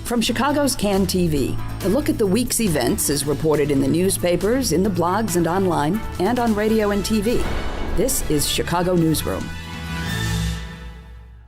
From Chicago's Can TV, a look at the week's events is reported in the newspapers, in the blogs and online, and on radio and TV. This is Chicago Newsroom.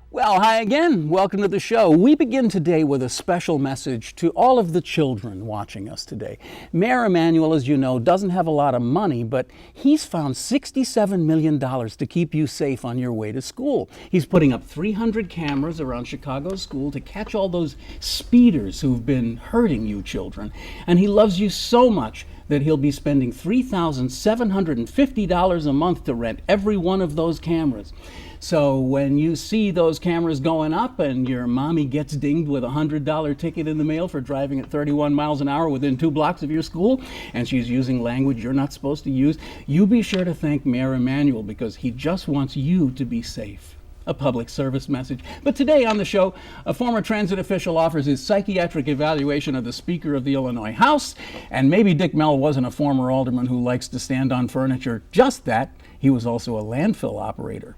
Well, hi again. Welcome to the show. We begin today with a special message to all of the children watching us today. Mayor Emanuel, as you know, doesn't have a lot of money, but he's found $67 million to keep you safe on your way to school. He's putting up 300 cameras around Chicago's school to catch all those speeders who've been hurting you children. And he loves you so much that he'll be spending $3,750 a month to rent every one of those cameras. So when you see those cameras going up and your mommy gets dinged with a $100 ticket in the mail for driving at 31 miles an hour within 2 blocks of your school, and she's using language you're not supposed to use, you be sure to thank Mayor Emanuel, because he just wants you to be safe. A public service message. But today on the show, a former transit official offers his psychiatric evaluation of the Speaker of the Illinois House, and maybe Dick Mell wasn't a former alderman who likes to stand on furniture. Just that, he was also a landfill operator.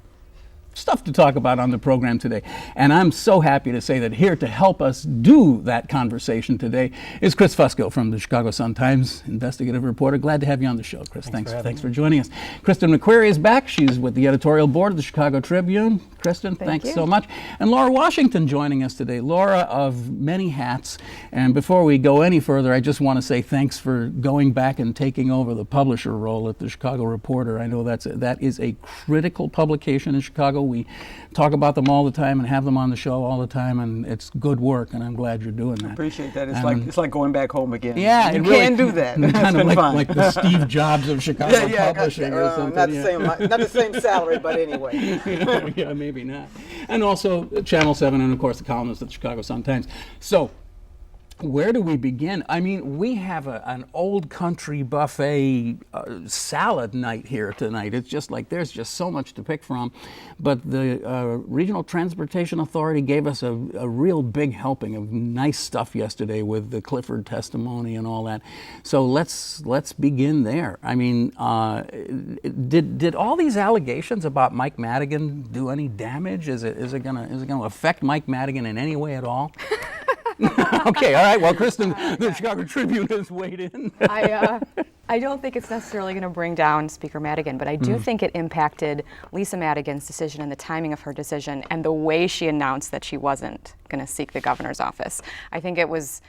Stuff to talk about on the program today. And I'm so happy to say that here to help us do that conversation today is Chris Fusco from the Chicago Sun-Times, investigative reporter. Glad to have you on the show, Chris. Thanks for joining us. Kristen McQueary is back. She's with the editorial board of the Chicago Tribune. Kristen, thanks so much. And Laura Washington joining us today. Laura of many hats. And before we go any further, I just want to say thanks for going back and taking over the publisher role at the Chicago Reporter. I know that is a critical publication in Chicago. We talk about them all the time and have them on the show all the time, and it's good work, and I'm glad you're doing that. I appreciate that. It's like going back home again. Yeah, you can do that. Kind of like the Steve Jobs of Chicago publishing or something. Not the same salary, but anyway. Yeah, maybe not. And also Channel 7 and, of course, the columnist of the Chicago Sun-Times. So where do we begin? I mean, we have an old country buffet salad night here tonight. It's just like there's just so much to pick from. But the Regional Transportation Authority gave us a real big helping of nice stuff yesterday with the Clifford testimony and all that. So let's begin there. I mean, did all these allegations about Mike Madigan do any damage? Is it gonna affect Mike Madigan in any way at all? Okay, all right. Well, Kristen, the Chicago Tribune has weighed in. I don't think it's necessarily going to bring down Speaker Madigan, but I do think it impacted Lisa Madigan's decision and the timing of her decision and the way she announced that she wasn't going to seek the governor's office. I think it was,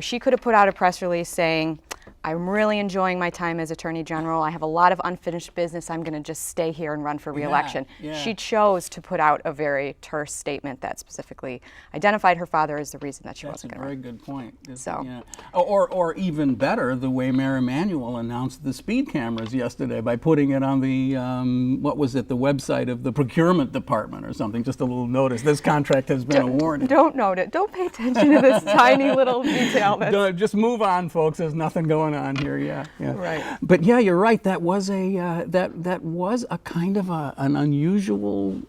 she could have put out a press release saying, I'm really enjoying my time as Attorney General. I have a lot of unfinished business. I'm going to just stay here and run for re-election. Yeah. She chose to put out a very terse statement that specifically identified her father as the reason that she wasn't going to run. That's a very good point. So, yeah. Or even better, the way Mayor Emanuel announced the speed cameras yesterday by putting it on the, the website of the procurement department or something, just a little notice. This contract has been awarded. Don't note it. Don't pay attention to this tiny little detail. Just move on, folks. There's nothing going on here. Yeah. Right. But yeah, you're right. That was a kind of an unusual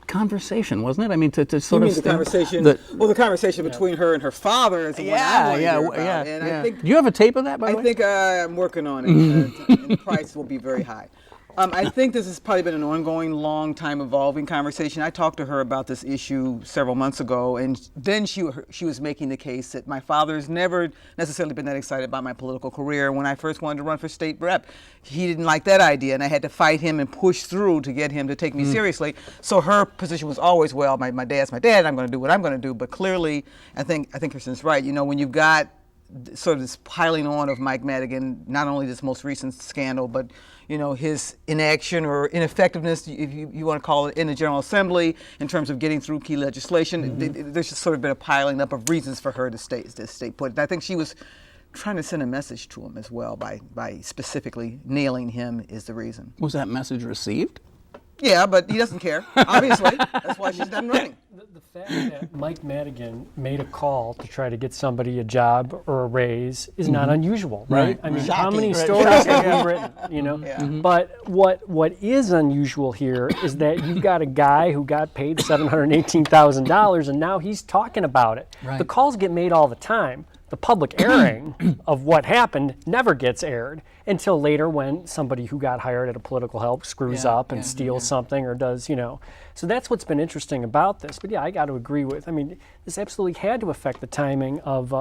conversation, wasn't it? I mean, to sort of the conversation. The conversation between her and her father is the one I want to hear about. And I think, do you have a tape of that? By the way, I think I'm working on it. And the price will be very high. I think this has probably been an ongoing, long time evolving conversation. I talked to her about this issue several months ago, and then she was making the case that my father's never necessarily been that excited about my political career. When I first wanted to run for state rep, he didn't like that idea, and I had to fight him and push through to get him to take me seriously. So her position was always, well, my dad's my dad, I'm going to do what I'm going to do. But clearly, I think Kristen's right. When you've got sort of this piling on of Mike Madigan, not only this most recent scandal, but his inaction or ineffectiveness, if you want to call it, in the General Assembly in terms of getting through key legislation. There's just sort of been a piling up of reasons for her to stay put. And I think she was trying to send a message to him as well by specifically nailing him is the reason. Was that message received? Yeah, but he doesn't care, obviously. That's why she's done running. The fact that Mike Madigan made a call to try to get somebody a job or a raise is not unusual, right? I mean, how many stories have we written, Yeah. But what is unusual here is that you've got a guy who got paid $718,000 and now he's talking about it. Right. The calls get made all the time. the public airing of what happened never gets aired until later when somebody who got hired at a political help screws up and steals something or does, So that's what's been interesting about this. But yeah, I got to agree with, this absolutely had to affect the timing of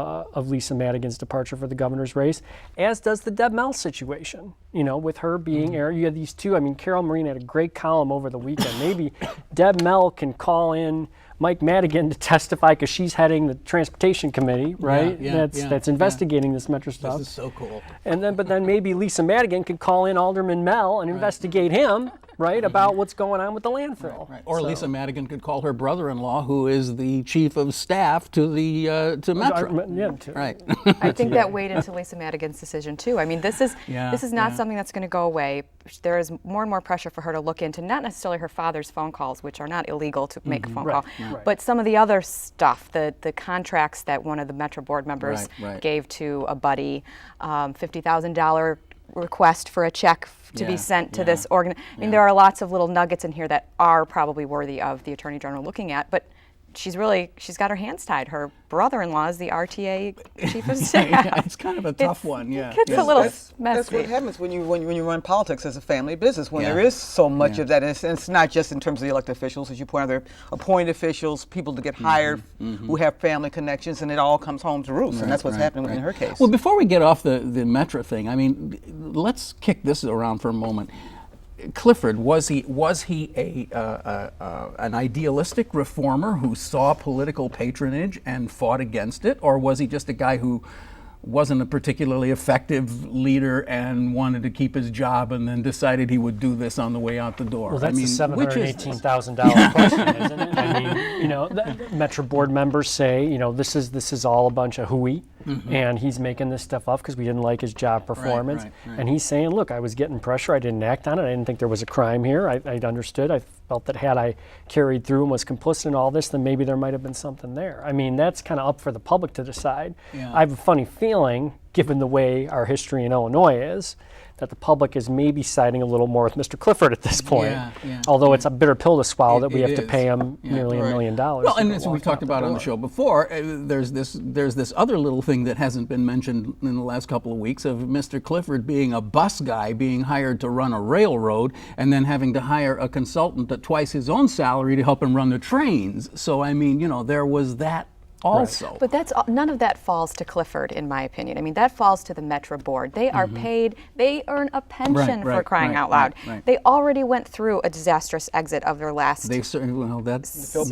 Lisa Madigan's departure for the governor's race, as does the Deb Mell situation, with her being aired. You had these two, Carol Marin had a great column over the weekend. Maybe Deb Mell can call in Mike Madigan to testify because she's heading the transportation committee, right? That's investigating this Metra stuff. This is so cool. But then maybe Lisa Madigan could call in Alderman Mell and investigate him, right, about what's going on with the landfill. Right. Or Lisa Madigan could call her brother-in-law, who is the chief of staff to Metra. Right. I think that weighed into Lisa Madigan's decision too. This is not something that's going to go away. There is more and more pressure for her to look into not necessarily her father's phone calls, which are not illegal to make a phone call, but some of the other stuff, the contracts that one of the Metra board members gave to a buddy, $50,000 request for a check to be sent to this organ. There are lots of little nuggets in here that are probably worthy of the Attorney General looking at, but she's got her hands tied. Her brother-in-law is the RTA chief of staff. It's kind of a tough one. It's a little messy. That's what happens when you run politics as a family business. When there is so much of that, and it's not just in terms of the elected officials, as you point out, there are appointed officials, people to get hired who have family connections, and it all comes home to roost. And that's what's happening in her case. Well, before we get off the Metra thing, let's kick this around for a moment. Clifford, was he an idealistic reformer who saw political patronage and fought against it, or was he just a guy who wasn't a particularly effective leader and wanted to keep his job and then decided he would do this on the way out the door? Well, that's the $718,000 question, isn't it? The Metra board members say, this is all a bunch of hooey, and he's making this stuff up because we didn't like his job performance. Right. And he's saying, look, I was getting pressure. I didn't act on it. I didn't think there was a crime here. I understood. I felt that had I carried through and was complicit in all this, then maybe there might have been something there. That's kind of up for the public to decide. Yeah. I have a funny feeling, given the way our history in Illinois is, that the public is maybe siding a little more with Mr. Clifford at this point. Although it's a bitter pill to swallow that we have to pay him nearly $1 million. Well, and as we talked about on the show before, there's this other little thing that hasn't been mentioned in the last couple of weeks of Mr. Clifford being a bus guy, being hired to run a railroad, and then having to hire a consultant at twice his own salary to help him run the trains. So, there was that also. But none of that falls to Clifford, in my opinion. That falls to the Metra board. They are paid, they earn a pension for crying out loud. They already went through a disastrous exit of their last They certainly, that's to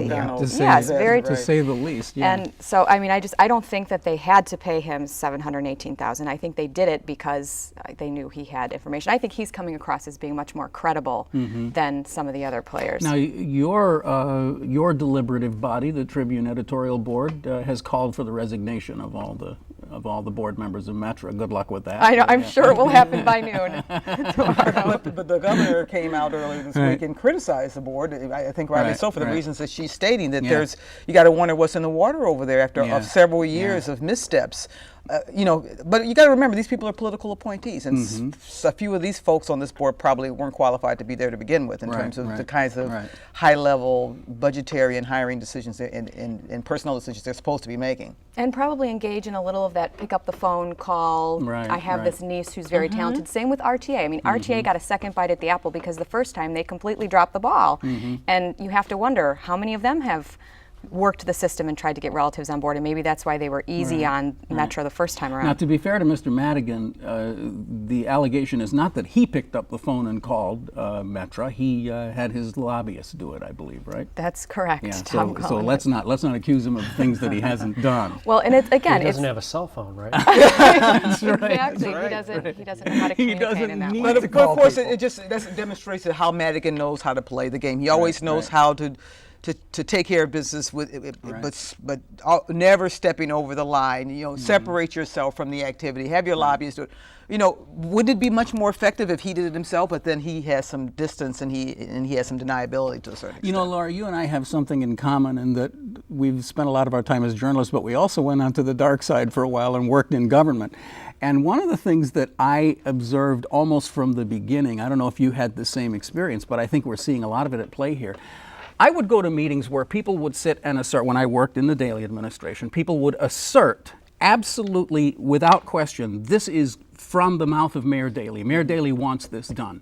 say the least. Yeah. And so, I don't think that they had to pay him $718,000. I think they did it because they knew he had information. I think he's coming across as being much more credible than some of the other players. Now, your deliberative body, the Tribune editorial board, has called for the resignation of all the board members of Metra. Good luck with that. I know. I'm sure it will happen by noon tomorrow. But the governor came out earlier this week and criticized the board. I think rightly so for the reasons that she's stating. That you got to wonder what's in the water over there after several years of missteps. But you got to remember, these people are political appointees, and a few of these folks on this board probably weren't qualified to be there to begin with in terms of the kinds of high-level budgetary and hiring decisions and personnel decisions they're supposed to be making. And probably engage in a little of that pick up the phone call. I have this niece who's very talented. Same with RTA. RTA got a second bite at the apple because the first time they completely dropped the ball. And you have to wonder how many of them have worked the system and tried to get relatives on board, and maybe that's why they were easy on Metra the first time around. Now, to be fair to Mr. Madigan, the allegation is not that he picked up the phone and called Metra. He had his lobbyist do it, I believe, right? That's correct. Yeah, so let's not accuse him of things that he hasn't done. Well, and he doesn't have a cell phone, right? That's right. Exactly. He doesn't know how to communicate in that way. But of course, that demonstrates how Madigan knows how to play the game. He always knows how to take care of business but never stepping over the line. Separate yourself from the activity. Have your lobbyists do it. Wouldn't it be much more effective if he did it himself, but then he has some distance and he has some deniability to a certain extent? Laura, you and I have something in common in that we've spent a lot of our time as journalists, but we also went onto the dark side for a while and worked in government. And one of the things that I observed almost from the beginning, I don't know if you had the same experience, but I think we're seeing a lot of it at play here. I would go to meetings where people would sit and assert, when I worked in the Daley administration, people would assert absolutely, without question, this is from the mouth of Mayor Daley. Mayor Daley wants this done.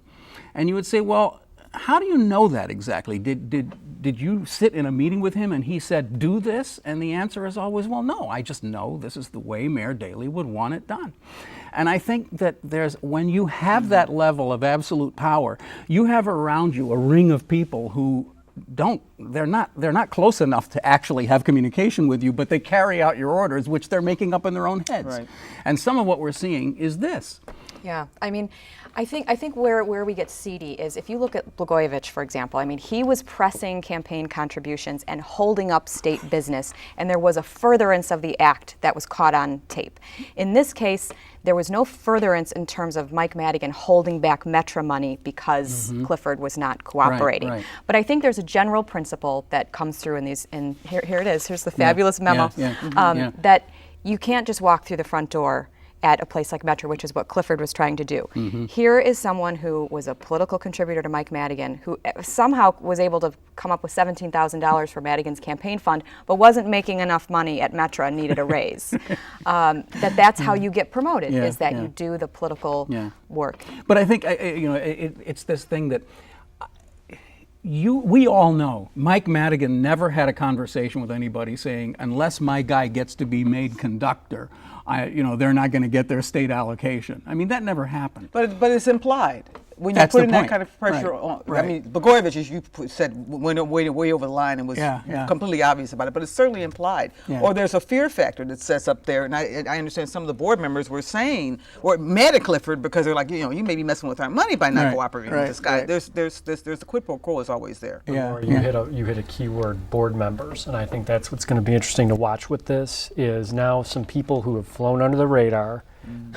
And you would say, well, how do you know that exactly? Did you sit in a meeting with him and he said, do this? And the answer is always, well, no, I just know this is the way Mayor Daley would want it done. And I think that when you have that level of absolute power, you have around you a ring of people who they're not close enough to actually have communication with you, but they carry out your orders, which they're making up in their own heads. Right. And some of what we're seeing is this. Yeah, I mean, I think where we get seedy is if you look at Blagojevich, for example. I mean, he was pressing campaign contributions and holding up state business, and there was a furtherance of the act that was caught on tape. In this case, there was no furtherance in terms of Mike Madigan holding back Metra money because Clifford was not cooperating. Right. But I think there's a general principle that comes through in these, and here it is. Here's the fabulous memo that you can't just walk through the front door at a place like Metra, which is what Clifford was trying to do. Here is someone who was a political contributor to Mike Madigan, who somehow was able to come up with $17,000 for Madigan's campaign fund, but wasn't making enough money at Metra and needed a raise. That's how you get promoted, is that you do the political work. But I think it's this thing that we all know Mike Madigan never had a conversation with anybody saying, unless my guy gets to be made conductor, they're not going to get their state allocation. I mean, that never happened. But it's implied. When you're That's the putting that point. kind of pressure Right. on, Right. I mean, Blagojevich, as you said, went way over the line and was completely obvious about it, but it's certainly implied. Yeah. Or there's a fear factor that sets up there, and I understand some of the board members were saying, or mad at Clifford because they're like, you may be messing with our money by not cooperating with this guy. There's the quid pro quo is always there. Or you hit a keyword, board members, and I think that's what's going to be interesting to watch with this is now some people who have flown under the radar.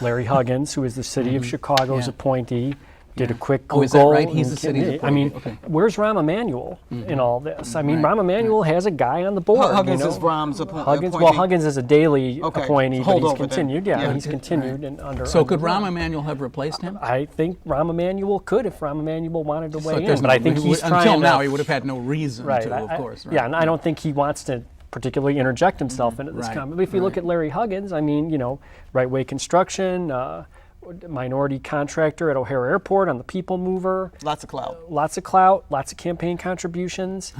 Larry Huggins, who is the city of Chicago's appointee, did a quick Google. Oh, is that right? He's the city's appointee. I mean, okay. Where's Rahm Emanuel in all this? I mean, Rahm Emanuel has a guy on the board. Huggins is Rahm's appointee. Well, Huggins is a daily appointee, but he's Holdover continued. then. He's continued and under. So could Rahm Rahm Emanuel have replaced him? I think Rahm Emanuel could if Rahm Emanuel wanted to weigh There's in, but I think he's trying until to, now he would have had no reason right, to, of course. Right. Yeah, and I don't think he wants to particularly interject himself into this comment. But if you look at Larry Huggins, I mean, Right Way Construction, minority contractor at O'Hare Airport on the People Mover. Lots of clout. Lots of campaign contributions.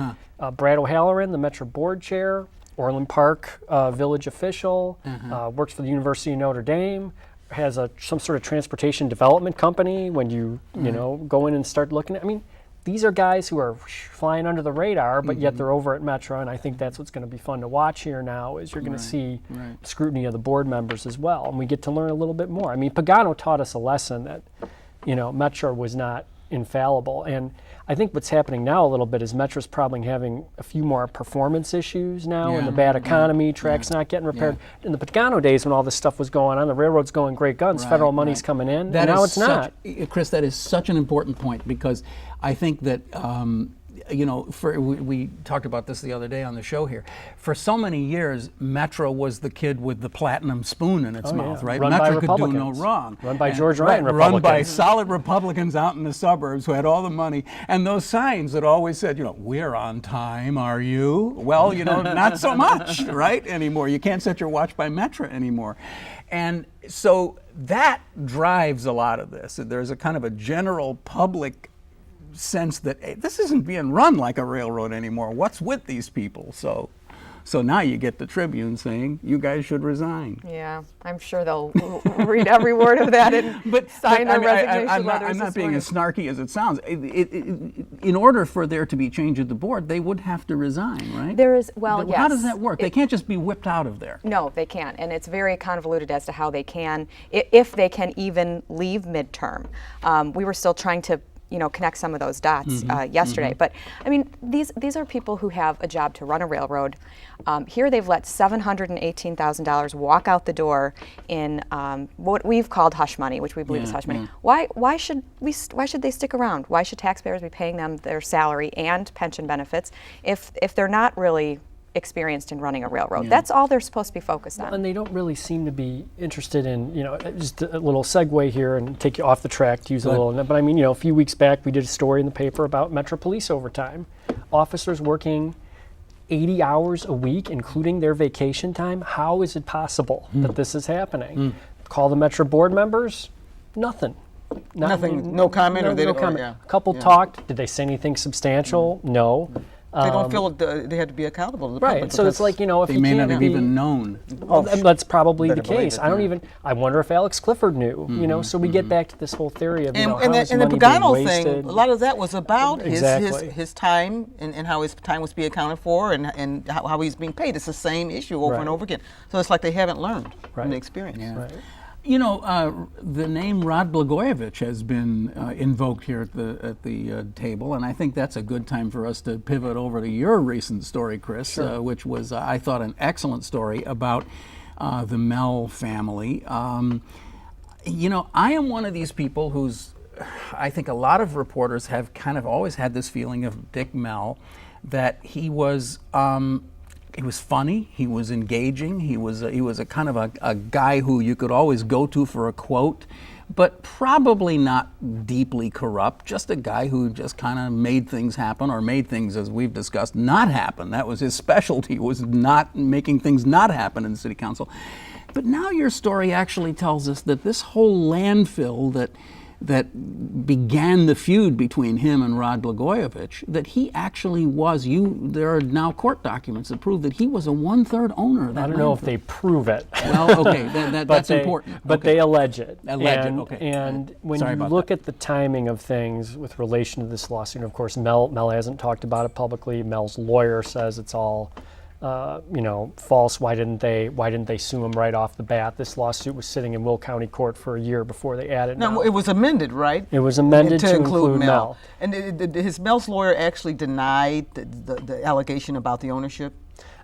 Brad O'Halloran, the Metra board chair, Orland Park village official, works for the University of Notre Dame, has some sort of transportation development company when you go in and start looking at, I mean, these are guys who are flying under the radar, but yet they're over at Metra, and I think that's what's going to be fun to watch here now is you're going to see scrutiny of the board members as well, and we get to learn a little bit more. I mean, Pagano taught us a lesson that, Metra was not infallible, and I think what's happening now a little bit is Metra's probably having a few more performance issues now in the bad economy, tracks not getting repaired. In the Pagano days when all this stuff was going on, the railroad's going great guns, federal money's coming in, and now it's not. Chris, that is such an important point because I think that, we talked about this the other day on the show here. For so many years, Metra was the kid with the platinum spoon in its mouth, right? Run by Metra could do no Republicans. wrong. Run by George Ryan Run by Republicans. solid Republicans out in the suburbs who had all the money. And those signs that always said, we're on time, are you? Well, not so much, right, anymore. You can't set your watch by Metra anymore. And so that drives a lot of this. There's a kind of a general public sense that hey, this isn't being run like a railroad anymore. What's with these people? So now you get the Tribune saying you guys should resign. Yeah, I'm sure they'll read every word of that and sign their resignation letters. I'm not being as snarky as it sounds. In order for there to be change at the board, they would have to resign, right? There is, yes. How does that work? They can't just be whipped out of there. No, they can't, and it's very convoluted as to how they can, if they can even leave midterm. We were still trying to connect some of those dots yesterday. But I mean, these are people who have a job to run a railroad. Here they've let $718,000 walk out the door in what we've called hush money, which we believe is hush money. Why should they stick around? Why should taxpayers be paying them their salary and pension benefits if they're not really experienced in running a railroad? That's all they're supposed to be focused on. And they don't really seem to be interested in, just a little segue here and take you off the track to use a little, but I mean, a few weeks back we did a story in the paper about Metra police overtime. Officers working 80 hours a week, including their vacation time. How is it possible that this is happening? Call the Metra board members, nothing. Nothing, no comment, or they no don't. comment. Yeah. A couple talked. Did they say anything substantial? No. They don't feel they had to be accountable to the Right. public. So it's like, if They you may can't not have be, even known. well, that's probably the better believe case. it, I wonder if Alex Clifford knew. So we get back to this whole theory of and, how and, is and the money being Pagano wasted. thing, a lot of that was about Exactly. his time and how his time was being accounted for and how he's being paid. It's the same issue over and over again. So it's like they haven't learned from the experience. Yeah. Right. The name Rod Blagojevich has been invoked here at the table, and I think that's a good time for us to pivot over to your recent story, Chris, which was, I thought, an excellent story about the Mell family. I am one of these people I think a lot of reporters have kind of always had this feeling of Dick Mell, that he was funny, he was engaging, he was a kind of a guy who you could always go to for a quote, but probably not deeply corrupt, just a guy who just kind of made things happen, or made things, as we've discussed, not happen. That was his specialty, was not making things not happen in the city council. But now your story actually tells us that this whole landfill that began the feud between him and Rod Blagojevich, that he actually was, there are now court documents that prove that he was a 1/3 owner of that I don't know if landfill. they prove it. Well, okay, that's important. But Okay. they allege it. Okay. And when Sorry you about look that. at the timing of things with relation to this lawsuit, of course, Mell hasn't talked about it publicly. Mell's lawyer says it's all false. Why didn't they sue him right off the bat? This lawsuit was sitting in Will County Court for a year before they added No, Mell. it was amended, right? It was amended to include Mell. And Mell's lawyer actually denied the allegation about the ownership.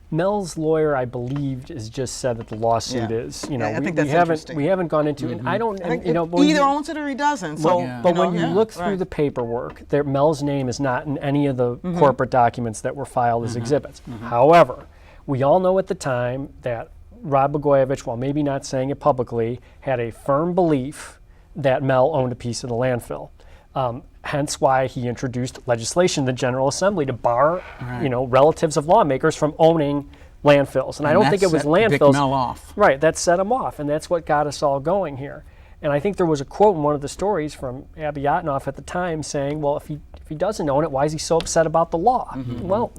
Mell's lawyer, I believe, has just said that the lawsuit Yeah. is. I think that's interesting. We haven't gone into it. And I don't. I think but it either owns it or he doesn't. So, But when you look through the paperwork, Mell's name is not in any of the corporate documents that were filed as exhibits. However, we all know at the time that Rod Blagojevich, while maybe not saying it publicly, had a firm belief that Mell owned a piece of the landfill. Hence why he introduced legislation in the General Assembly to bar, relatives of lawmakers from owning landfills. And I don't think it was landfills. Dick Mell off. Right, that set him off, and that's what got us all going here. And I think there was a quote in one of the stories from Abby Yatnoff at the time saying, well, if he doesn't own it, why is he so upset about the law? Well,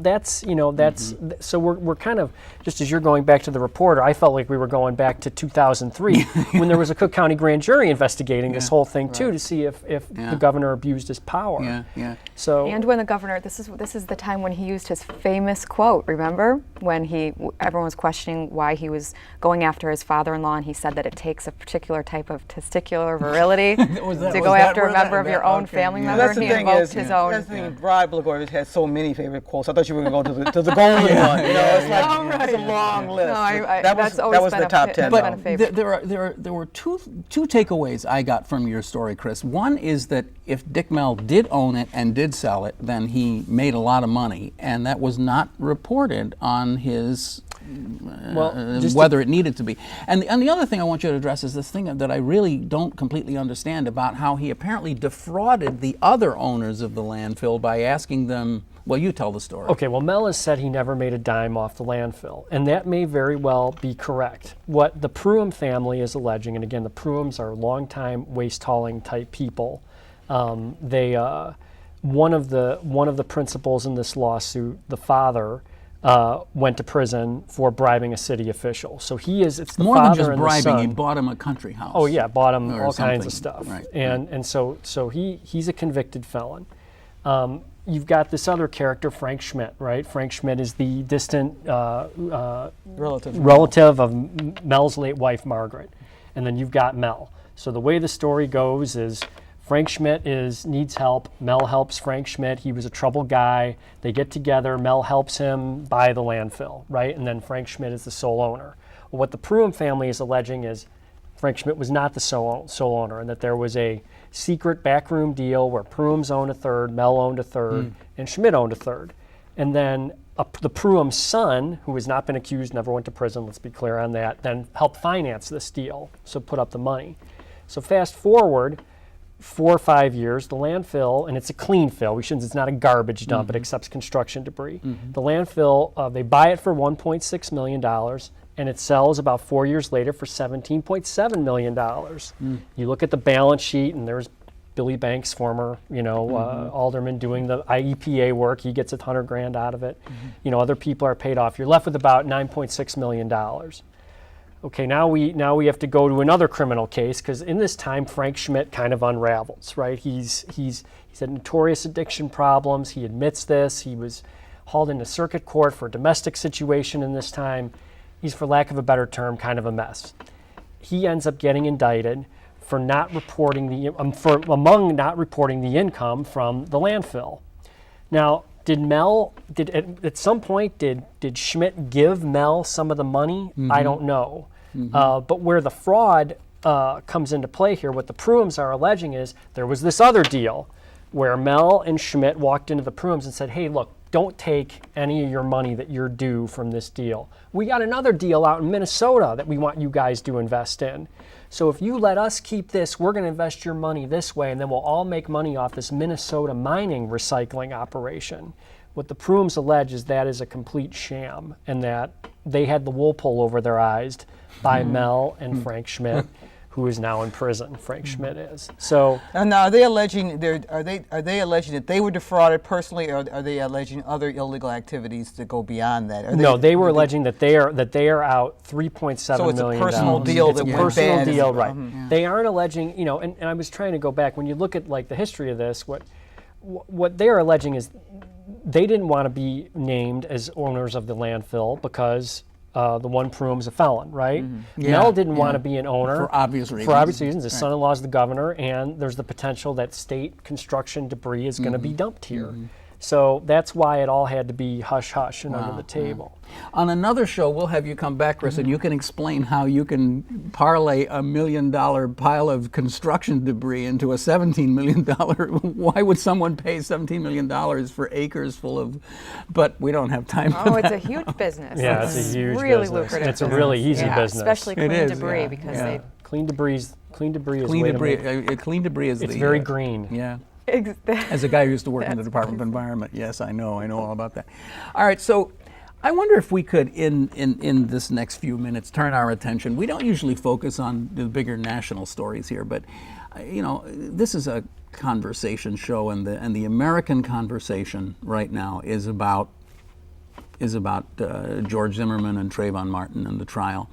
so we're kind of, just as you're going back to the reporter, I felt like we were going back to 2003 when there was a Cook County grand jury investigating this whole thing too, to see if the governor abused his power. So And when the governor, this is the time when he used his famous quote, remember? When everyone was questioning why he was going after his father-in-law, and he said that it takes a particular type of testicular virility to go after a member of your own family member. That's the He thing invoked is, his own. that's the thing. Rod Blagojevich has so many favorite quotes. I thought you were going to go to the golden one. It's like it's a long list. No, that was the top 10. Been a favorite. There were two takeaways I got from your story, Chris. One is that if Dick Mell did own it and did sell it, then he made a lot of money, and that was not reported on his whether it needed to be. And the other thing I want you to address is this thing that I really don't completely understand about how he apparently defrauded the other owners of the landfill by asking them, well, you tell the story. Okay, well, Mell has said he never made a dime off the landfill, and that may very well be correct. What the Pruitt family is alleging, and again, the Pruitts are longtime waste hauling type people. One of the principals in this lawsuit, the father, went to prison for bribing a city official. So it's the More father than just and bribing, the son. he bought him a country house. Oh yeah, bought him or all kinds something. of stuff. Right. And so he's a convicted felon. You've got this other character, Frank Schmidt, right? Frank Schmidt is the distant relative of Mell's late wife, Margaret. And then you've got Mell. So the way the story goes is Frank Schmidt needs help. Mell helps Frank Schmidt. He was a troubled guy. They get together. Mell helps him buy the landfill, right? And then Frank Schmidt is the sole owner. Well, what the Pruitt family is alleging is Frank Schmidt was not the sole owner, and that there was a secret backroom deal where Pruitt owned a third, Mell owned a third, and Schmidt owned a third. And then the Pruitt's son, who has not been accused, never went to prison, let's be clear on that, then helped finance this deal, so put up the money. So fast forward, 4 or 5 years, the landfill, and it's a clean fill. It's not a garbage dump. It accepts construction debris. The landfill, they buy it for $1.6 million, and it sells about 4 years later for $17.7 million. You look at the balance sheet, and there's Billy Banks, former, alderman, doing the IEPA work. He gets $100,000 out of it. Other people are paid off. You're left with about $9.6 million. Okay, now we have to go to another criminal case, because in this time Frank Schmidt kind of unravels, right? He's had notorious addiction problems. He admits this. He was hauled into circuit court for a domestic situation in this time. He's, for lack of a better term, kind of a mess. He ends up getting indicted for not reporting not reporting the income from the landfill. Now, at some point, did Schmidt give Mell some of the money? I don't know. But where the fraud comes into play here, what the Pruims are alleging is there was this other deal where Mell and Schmidt walked into the Pruims and said, hey, look, don't take any of your money that you're due from this deal. We got another deal out in Minnesota that we want you guys to invest in. So if you let us keep this, we're going to invest your money this way, and then we'll all make money off this Minnesota mining recycling operation. What the Pruims allege is that is a complete sham, and that they had the wool pull over their eyes by Mell and Frank Schmidt, who is now in prison. Frank Schmidt is. So now, are they alleging that they were defrauded personally, or are they alleging other illegal activities that go beyond that? They were alleging that they are out $3.7 million. So it's a personal deal that went bad. Deal, right? Yeah. They aren't alleging, and I was trying to go back when you look at like the history of this. What they are alleging is they didn't want to be named as owners of the landfill because the one Pruim's a felon, right? Mell didn't want to be an owner. For obvious reasons. For obvious reasons. His son-in-law's the governor, and there's the potential that state construction debris is going to be dumped here. So that's why it all had to be hush-hush and under the table. On another show, we'll have you come back, Chris, and you can explain how you can parlay $1 million pile of construction debris into a $17 million. Why would someone pay $17 million for acres full of? But we don't have time for that. It's a huge business. Yeah, it's a huge really business. lucrative. It's a really easy business. Especially clean debris because they clean debris is clean debris is it's very green. Yeah. As a guy who used to work in the Department of Environment, yes, I know all about that. All right, so I wonder if we could, in this next few minutes, turn our attention. We don't usually focus on the bigger national stories here, but this is a conversation show, and the American conversation right now is about George Zimmerman and Trayvon Martin and the trial.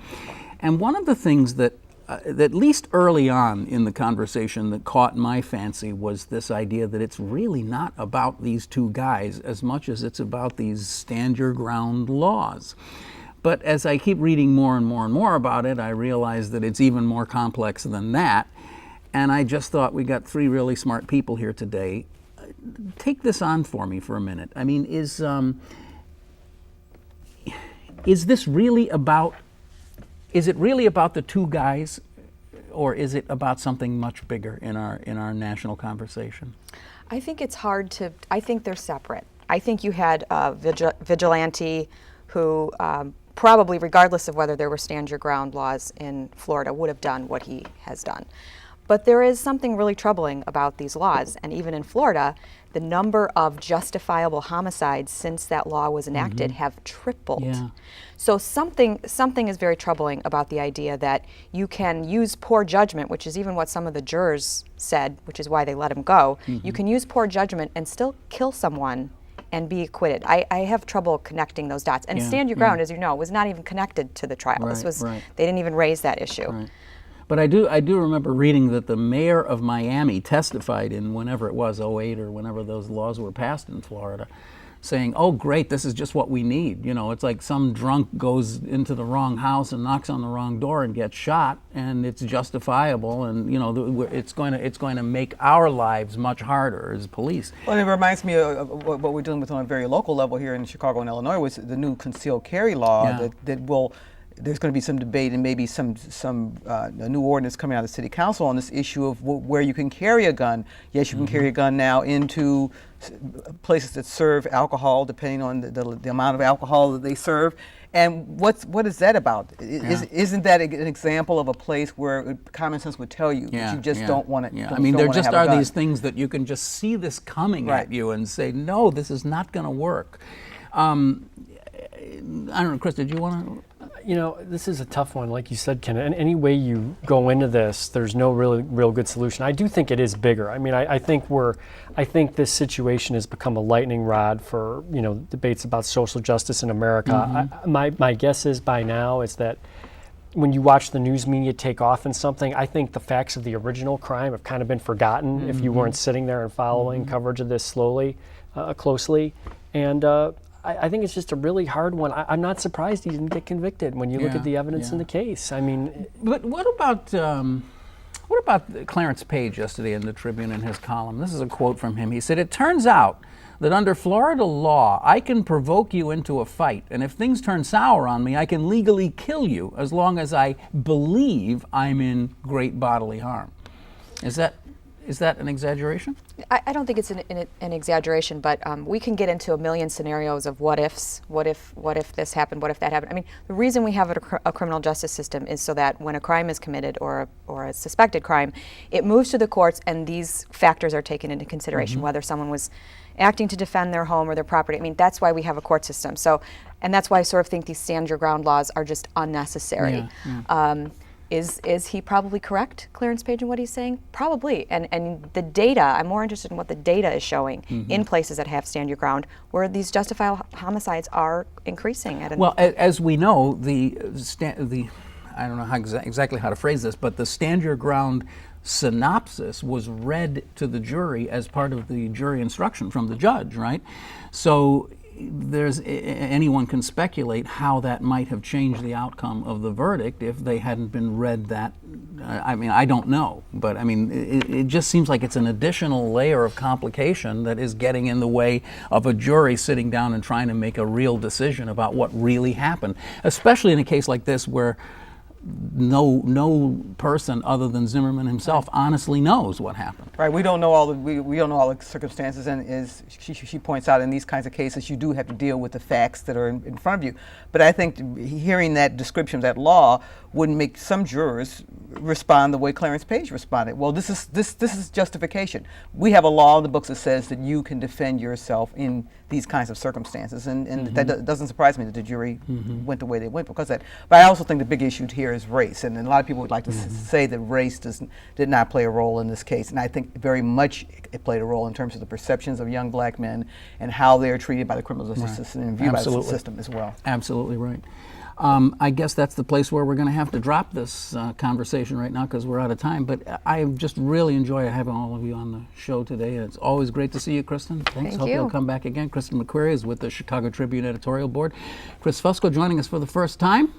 And one of the things that at least early on in the conversation that caught my fancy was this idea that it's really not about these two guys as much as it's about these stand your ground laws. But as I keep reading more and more and more about it, I realize that it's even more complex than that. And I just thought we got three really smart people here today. Take this on for me for a minute. I mean, is this really about? Is it really about the two guys, or is it about something much bigger in our national conversation? I think it's hard to. I think they're separate. I think you had a vigilante who probably, regardless of whether there were stand your ground laws in Florida, would have done what he has done. But there is something really troubling about these laws, and even in Florida, the number of justifiable homicides since that law was enacted have tripled. Yeah. So something is very troubling about the idea that you can use poor judgment, which is even what some of the jurors said, which is why they let him go. You can use poor judgment and still kill someone and be acquitted. I have trouble connecting those dots. And stand your ground, as you know, was not even connected to the trial. They didn't even raise that issue. Right. But I do remember reading that the mayor of Miami testified in whenever it was, 2008 or whenever those laws were passed in Florida, saying, oh great, this is just what we need. It's like some drunk goes into the wrong house and knocks on the wrong door and gets shot, and it's justifiable, and it's going to make our lives much harder as police. Well, it reminds me of what we're dealing with on a very local level here in Chicago and Illinois, was the new concealed carry law that will there's going to be some debate and maybe some a new ordinance coming out of the city council on this issue of where you can carry a gun. Yes, you can carry a gun now into places that serve alcohol, depending on the amount of alcohol that they serve. And what is that about? Isn't that an example of a place where common sense would tell you that you just don't want to? I mean, there just are these things that you can just see this coming at you and say, no, this is not going to work. I don't know, Chris, did you want to? This is a tough one, like you said, Ken. And any way you go into this, there's no real good solution. I do think it is bigger. I mean, I think this situation has become a lightning rod for debates about social justice in America. My guess is by now is that when you watch the news media take off in something, I think the facts of the original crime have kind of been forgotten if you weren't sitting there and following coverage of this closely, and. I think it's just a really hard one. I'm not surprised he didn't get convicted when you look at the evidence in the case. I mean, but what about Clarence Page yesterday in the Tribune in his column? This is a quote from him. He said, "It turns out that under Florida law, I can provoke you into a fight, and if things turn sour on me, I can legally kill you as long as I believe I'm in great bodily harm." Is that an exaggeration? I don't think it's an exaggeration, but we can get into a million scenarios of what ifs. What if this happened? What if that happened? I mean, the reason we have a criminal justice system is so that when a crime is committed or a suspected crime, it moves to the courts and these factors are taken into consideration, whether someone was acting to defend their home or their property. I mean, that's why we have a court system. So, and that's why I sort of think these stand your ground laws are just unnecessary. Is he probably correct, Clarence Page, in what he's saying? Probably. And the data, I'm more interested in what the data is showing in places that have stand your ground, where these justifiable homicides are increasing. As we know, I don't know exactly how to phrase this, but the stand your ground synopsis was read to the jury as part of the jury instruction from the judge, right? So anyone can speculate how that might have changed the outcome of the verdict if they hadn't been read that. I mean, I don't know, but I mean, it just seems like it's an additional layer of complication that is getting in the way of a jury sitting down and trying to make a real decision about what really happened, especially in a case like this where no person other than Zimmerman himself honestly knows what happened. Right. We don't know all the circumstances, and as she points out, in these kinds of cases, you do have to deal with the facts that are in front of you. But I think hearing that description of that law would make some jurors respond the way Clarence Page responded. Well, this is justification. We have a law in the books that says that you can defend yourself in these kinds of circumstances, and that doesn't surprise me that the jury went the way they went because of that. But I also think the big issue here is race, and a lot of people would like to say that race did not play a role in this case, and I think very much it played a role in terms of the perceptions of young black men and how they're treated by the criminal justice system and viewed by the system as well. Absolutely right. I guess that's the place where we're going to have to drop this conversation right now because we're out of time. But I just really enjoy having all of you on the show today. It's always great to see you, Kristen. Thanks. Hope you'll come back again. Kristen McQueary is with the Chicago Tribune editorial board. Chris Fusco joining us for the first time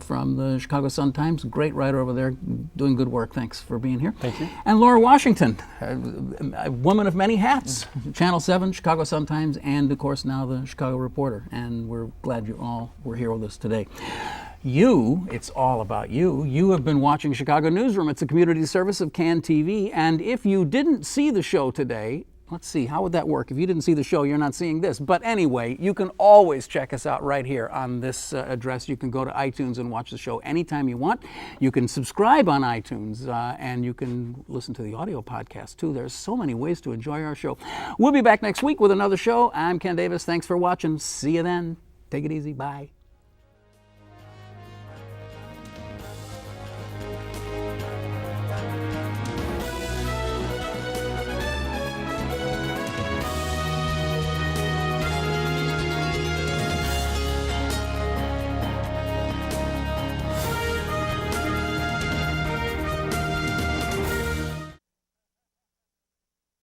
from the Chicago Sun-Times. Great writer over there, doing good work. Thanks for being here. Thank you. And Laura Washington, a woman of many hats, Channel 7, Chicago Sun-Times, and of course now the Chicago Reporter. And we're glad you all were here with us today. It's all about you. You have been watching Chicago Newsroom. It's a community service of CAN TV. And if you didn't see the show today, let's see, how would that work? If you didn't see the show, you're not seeing this. But anyway, you can always check us out right here on this address. You can go to iTunes and watch the show anytime you want. You can subscribe on iTunes, and you can listen to the audio podcast, too. There's so many ways to enjoy our show. We'll be back next week with another show. I'm Ken Davis. Thanks for watching. See you then. Take it easy. Bye.